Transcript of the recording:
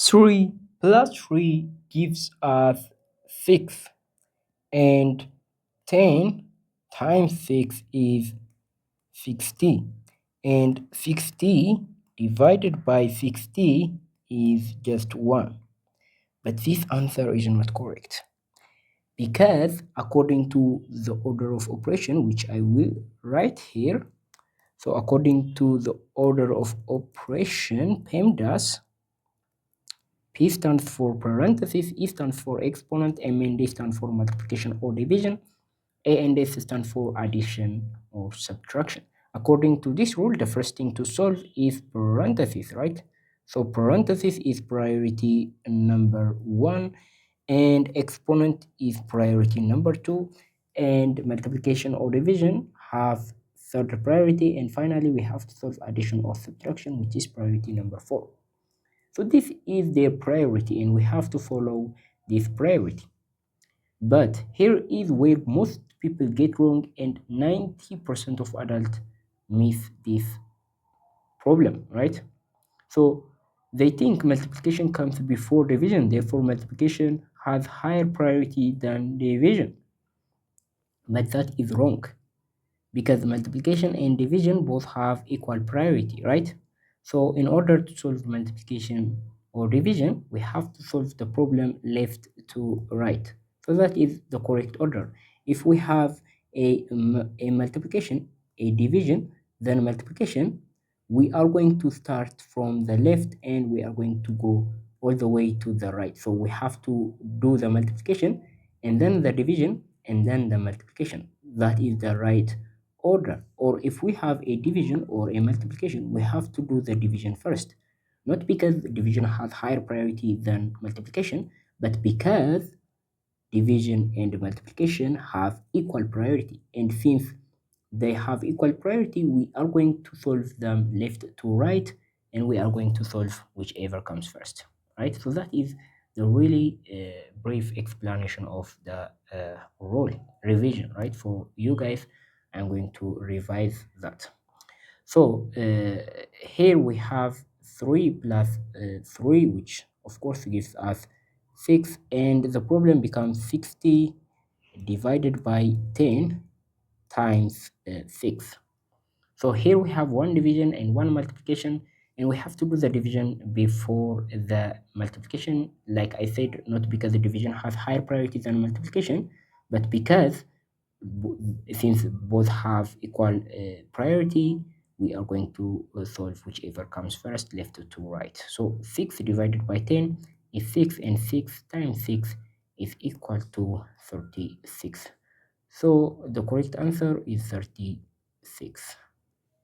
3 plus 3 gives us 6, and 10 times 6 is 60, and 60 divided by 60 is just 1. But this answer is not correct, because according to the order of operation, which I will write here, so according to the order of operation, PEMDAS, P stands for parenthesis, E stands for exponent, M and D stands for multiplication or division, A and S stand for addition or subtraction. According to this rule, the first thing to solve is parenthesis, right? So parenthesis is priority number 1, and exponent is priority number 2, and multiplication or division have third priority, and finally we have to solve addition or subtraction, which is priority number 4. So this is their priority, and we have to follow this priority. But here is where most people get wrong, and 90% of adults miss this problem, right? So they think multiplication comes before division, therefore multiplication has higher priority than division. But that is wrong, because multiplication and division both have equal priority, right? So in order to solve multiplication or division, we have to solve the problem left to right. So that is the correct order. If we have a multiplication, a division, then multiplication, we are going to start from the left and we are going to go all the way to the right. So we have to do the multiplication and then the division and then the multiplication. That is the right order. Or if we have a division or a multiplication, we have to do the division first, not because division has higher priority than multiplication, but because division and multiplication have equal priority, and since they have equal priority, we are going to solve them left to right, and we are going to solve whichever comes first, right? So that is the really brief explanation of the rule revision, right? For you guys, I'm going to revise that. So here we have 3 plus 3, which of course gives us 6, and the problem becomes 60 divided by 10 times 6. So here we have one division and one multiplication, and we have to do the division before the multiplication. Like I said, not because the division has higher priority than multiplication, but because since both have equal priority, we are going to solve whichever comes first, left to right. So 6 divided by 10 is 6, and 6 times 6 is equal to 36. So the correct answer is 36.